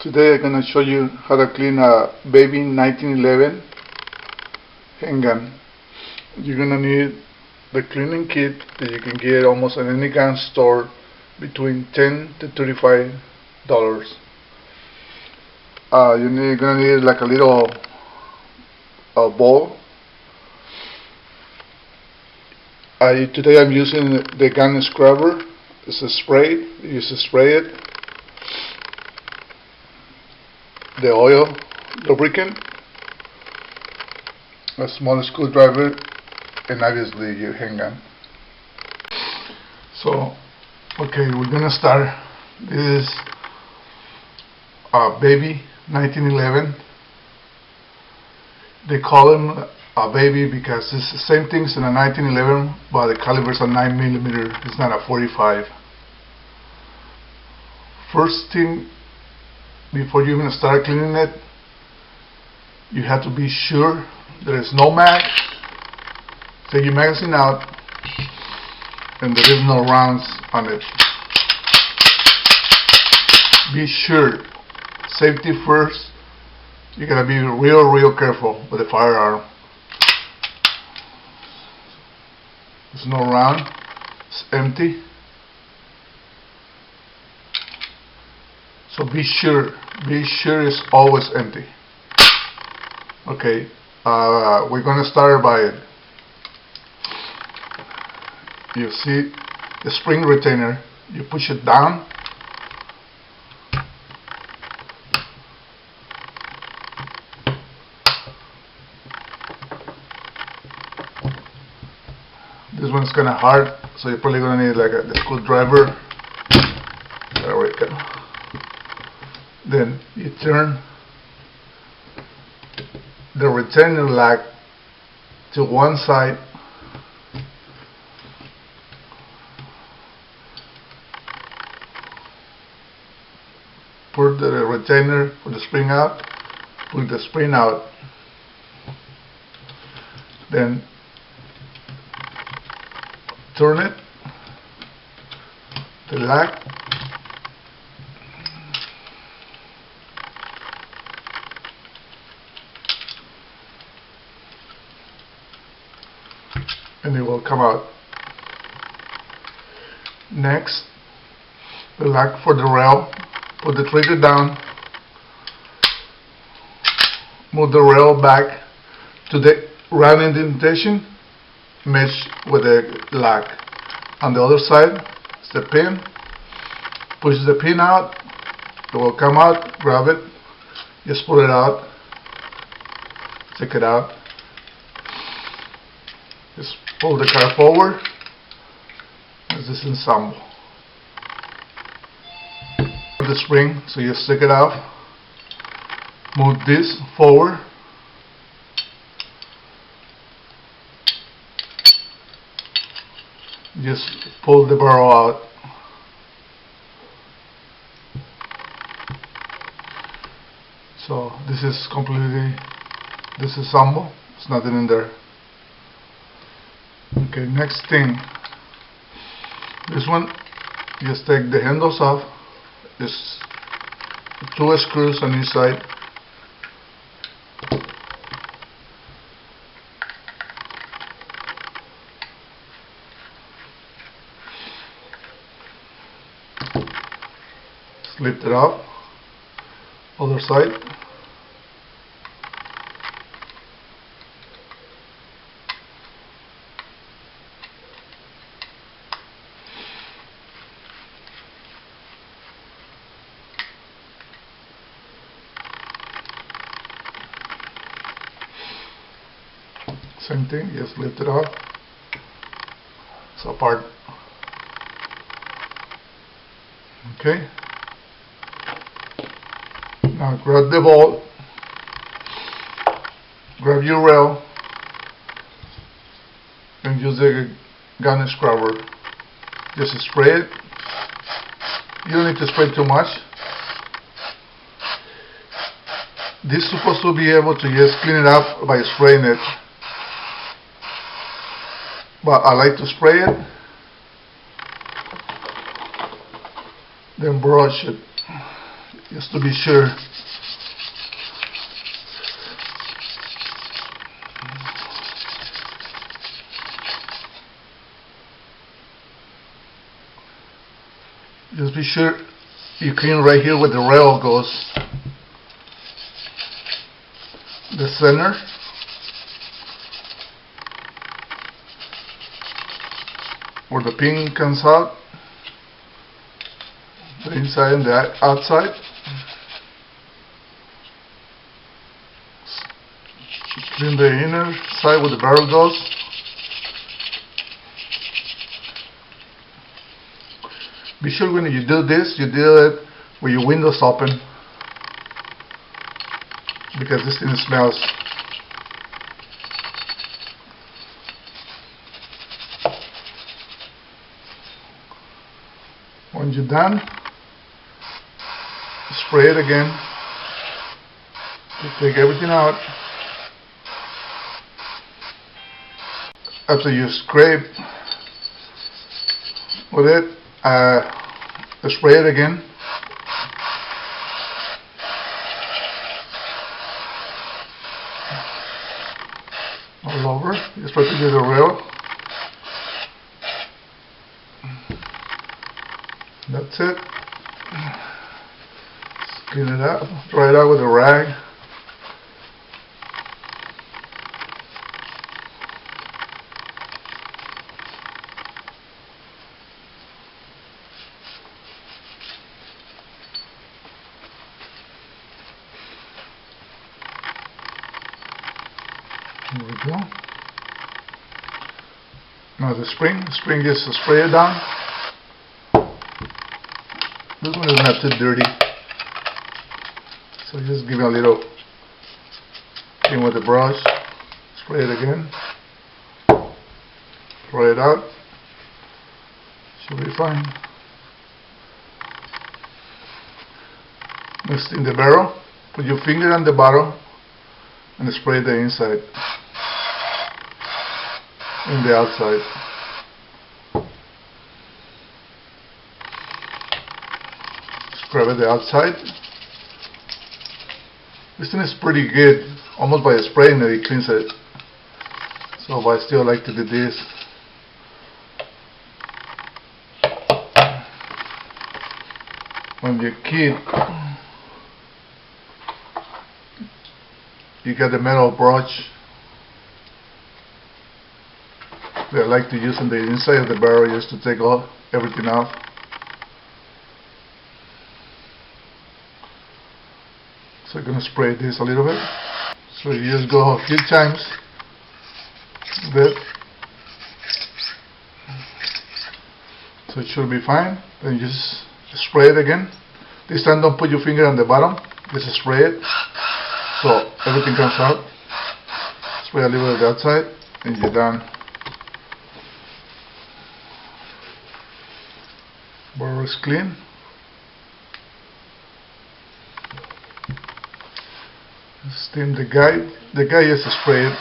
Today I'm going to show you how to clean a baby 1911 handgun. You're going to need the cleaning kit that you can get almost at any gun store between $10 to $35. You're going to need like a little bowl. Today I'm using the gun scrubber. It's a spray. You use to spray it. The oil, lubricant, a small screwdriver, and obviously your handgun. So, okay, we're gonna start. This is a baby 1911. They call him a baby because it's the same thing as in a 1911, but the caliber is a 9mm. It's not a 45. First thing, before you even start cleaning it, you have to be sure there is no mag. Take your magazine out and there is no rounds on it. Be sure, safety first. You gotta be real careful with the firearm. There's no round, it's empty. So be sure it's always empty. Okay, we're gonna start by, you see the spring retainer, you push it down, this one's kinda hard, so you're probably gonna need like a screwdriver. There we go. Then you turn the retainer lock to one side, put the retainer, put the spring out, pull the spring out, then turn it, the lock, and it will come out. Next, the lock for the rail, put the trigger down, move the rail back to the round indentation, mesh with the lock. On the other side is the pin, push the pin out, it will come out, grab it, just pull it out, take it out. Just pull the car forward as disassemble. The spring, so you stick it out. Move this forward. Just pull the barrel out. So this is completely disassembled. There's nothing in there. Okay, next thing, this one, just take the handles off, just 2 screws on each side, just lift it up, other side. Same thing, just lift it up, it's apart. Okay, now grab the bolt, grab your rail, and use the gun scrubber. Just spray it. You don't need to spray too much. This is supposed to be able to just clean it up by spraying it. But I like to spray it, then brush it. just to be sure. Just be sure you clean right here where the rail goes. The center. Where the pin comes out. The inside and the outside. Clean the inner side where the barrel goes. Be sure when you do this, you do it with your windows open, because this thing smells. When you're done, spray it again to take everything out. After you scrape with it, spray it again. All over. Just try to get a rail. That's it. Just clean it up. Dry it out with a rag. There we go. Now the spring is sprayed down. This one is not too dirty, so just give it a little clean with the brush. Spray it again. Spray it out. Should be fine. Next in the barrel, put your finger on the bottom and spray the inside and the outside. Scrub the outside. This thing is pretty good. Almost by spraying it, it cleans it. So I still like to do this. When you're a kid, you got the metal brush that I like to use on the inside of the barrel just to take everything out. So I'm going to spray this a little bit. So you just go a few times. So it should be fine. Then you just spray it again. This time don't put your finger on the bottom. Just spray it. So everything comes out. Spray a little bit on the outside and you're done. Barrel is clean. Steam the guide. The guide is sprayed.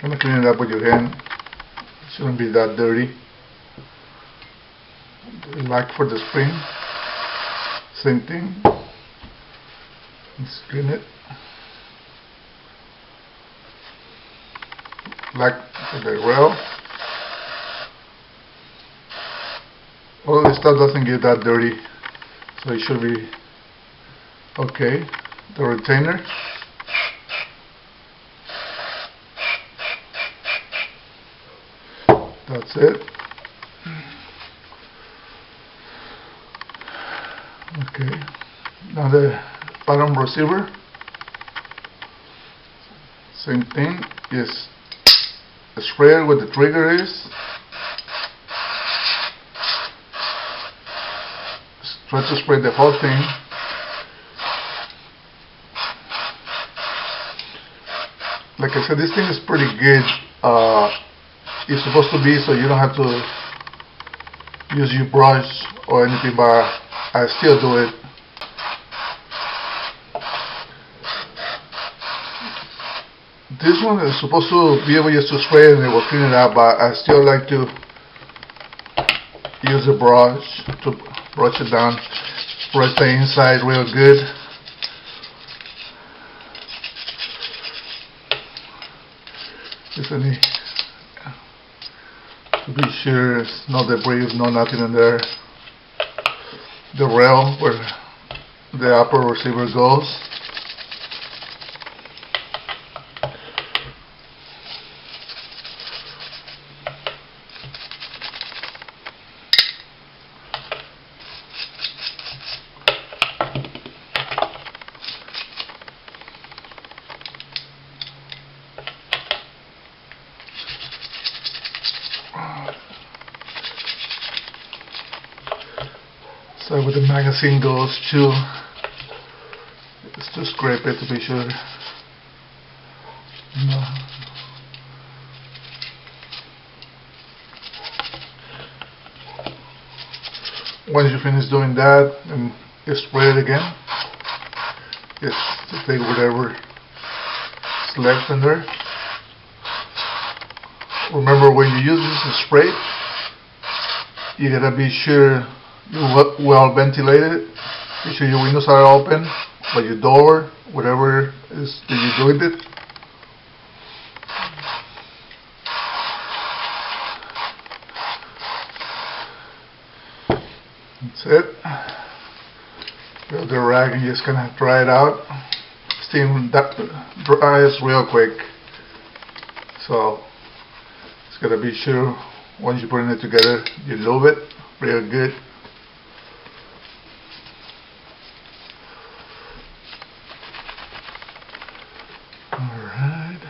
Gonna clean it up with your hand. It shouldn't be that dirty. The lock for the spring. Same thing. Let's clean it. Lock for the rail. All this stuff doesn't get that dirty, so it should be okay. The retainer. That's it. Okay. Now the bottom receiver. Same thing. Yes. Spray it where the trigger is. Try to spray the whole thing. Like I said, this thing is pretty good. It's supposed to be so you don't have to use your brush or anything, but I still do it. This one is supposed to be able just to spray and it will clean it up, but I still like to use a brush to brush it down. Spray the inside real good. Just need to be sure there's no debris, no nothing in there. The rail where the upper receiver goes. So where the magazine goes too, just to scrape it to be sure. No. Once you finish doing that, and you spray it again, just to take whatever is left in there. Remember, when you use this spray, you gotta be sure you're well ventilated. Make sure your windows are open, or your door, whatever is that you're doing it. That's it. Grab the rag and just gonna dry it out. Steam that dries real quick. So it's gotta be sure once you're putting it together, you lube it real good. Alright.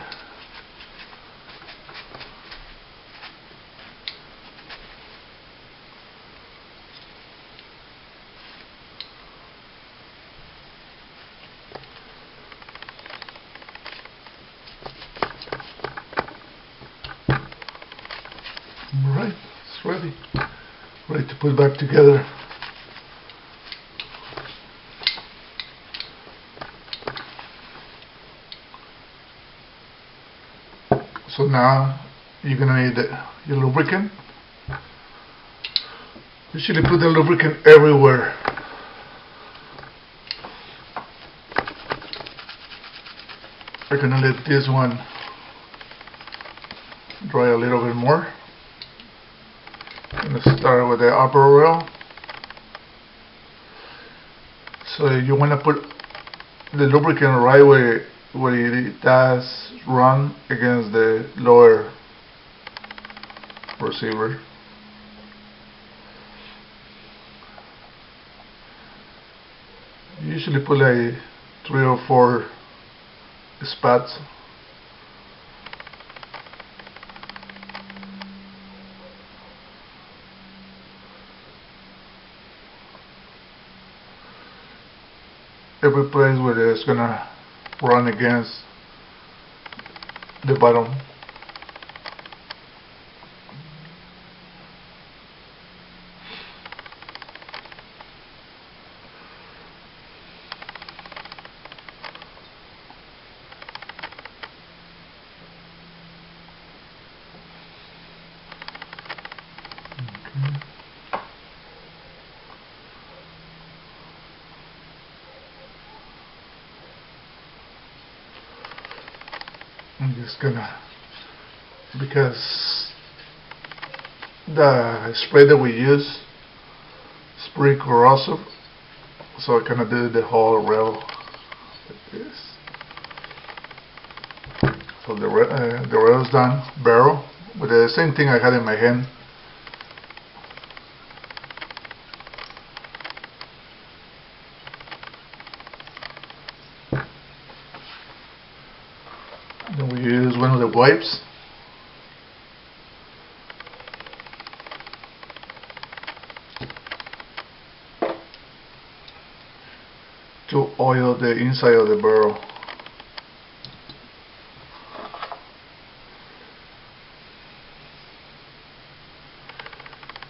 Alright, it's ready. Ready to put back together. So now you're gonna need your lubricant. Usually put the lubricant everywhere. We're gonna let this one dry a little bit more. I'm gonna start with the upper rail. So you wanna put the lubricant right where it does run against the lower receiver. You usually put like 3 or 4 spots. Every place where it's gonna run against the bottom. I'm just gonna, because the spray that we use is pretty corrosive, so I kind of do the whole rail like this. So the rail is done, barrel, with the same thing I had in my hand. Then we use one of the wipes. To oil the inside of the barrel.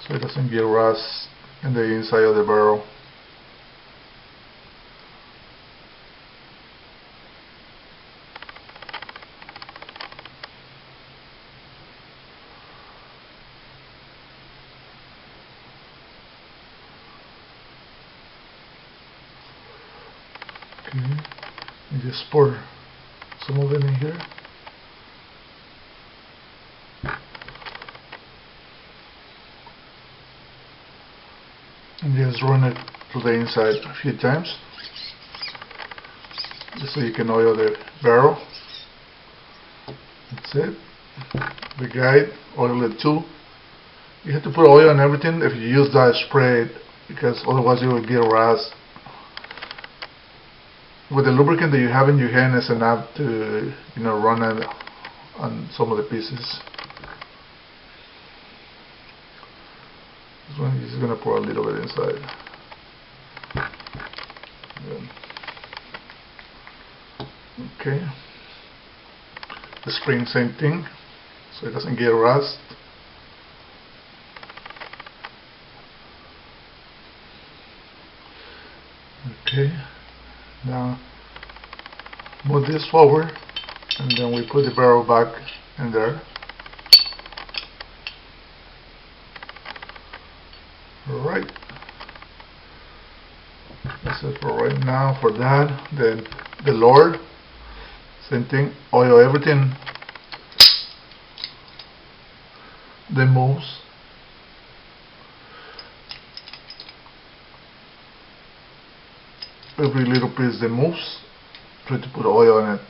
So it doesn't get rust in the inside of the barrel. Okay, and just pour some of it in here. And just run it to the inside a few times, just so you can oil the barrel. That's it. The guide, oil it too. You have to put oil on everything if you use that spray, because otherwise you will get rust. With the lubricant that you have in your hand, it's enough to run it on some of the pieces. This one, you're just gonna pour a little bit inside. Okay. The spring, same thing, so it doesn't get rust. Okay. Now move this forward, and then we put the barrel back in there. Alright, that's it for right now for that. Then the lower, same thing, oil everything that moves. Every little piece that moves, try to put oil in it.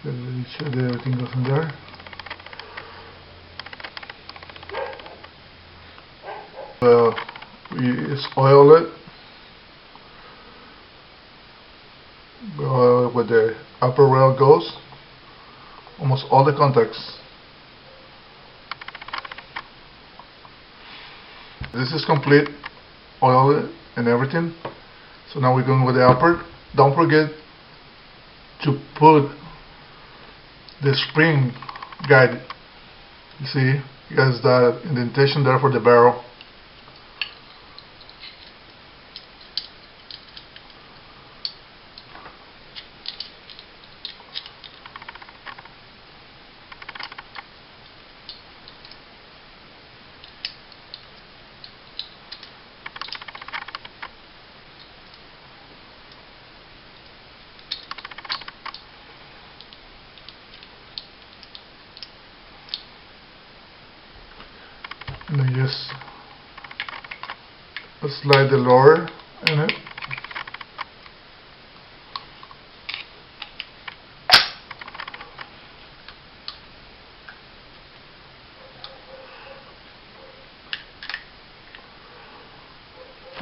Make sure that everything goes in there. We just oil it. Where the upper rail goes, almost all the contacts. This is complete, oil it and everything. So now we're going with the upper. Don't forget to put the spring guide. You see, you guys, that indentation there for the barrel. And then just slide the lower in it.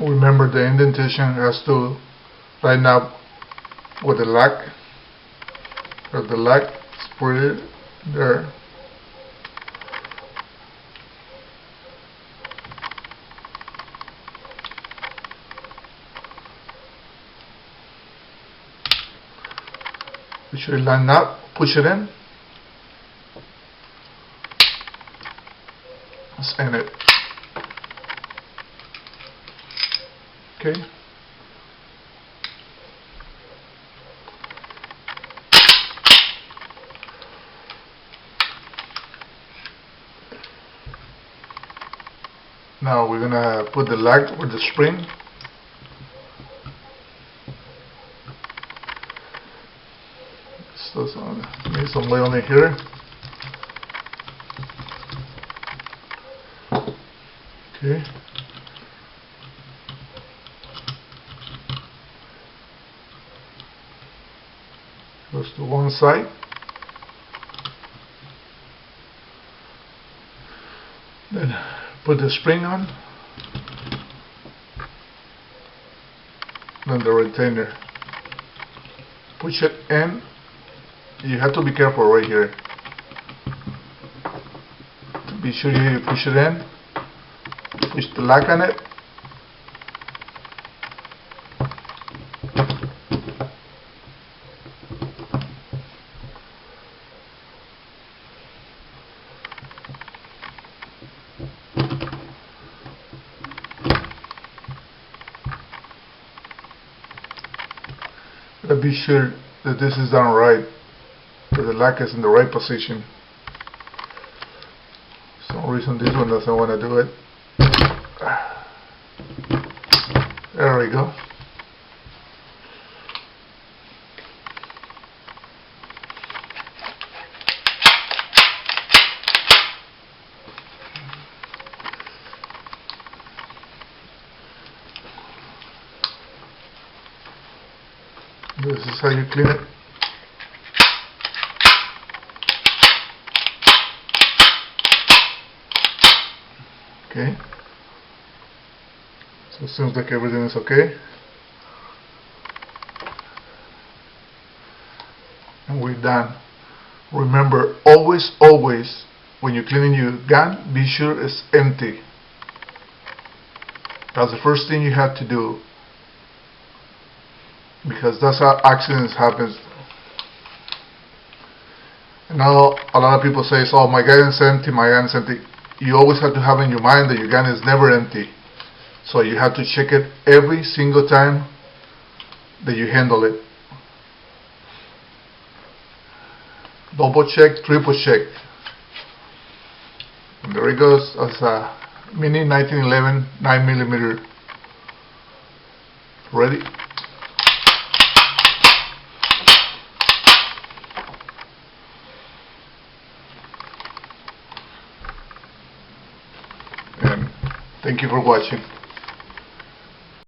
Remember, the indentation has to line up with the lock, or the lock, put it there. It should line up, push it in, let's end it. Okay. Now we're gonna put the lock with the spring. So need some oil in here. Okay. Goes to one side. Then put the spring on. Then the retainer. Push it in. You have to be careful right here to Be sure you push it in, push the lock on it. Gotta be sure that this is done right, that the lock is in the right position. For some reason this one doesn't want to do it. There we go. This is how you clean it. Okay. So it seems like everything is okay. And we're done. Remember, always, when you're cleaning your gun, be sure it's empty. That's the first thing you have to do, because that's how accidents happen. And now a lot of people say, oh, my gun is empty, my gun is empty. You always have to have in your mind that your gun is never empty. So you have to check it every single time that you handle it. Double check, triple check. And there it goes. That's a mini 1911 9mm. Ready? And thank you for watching.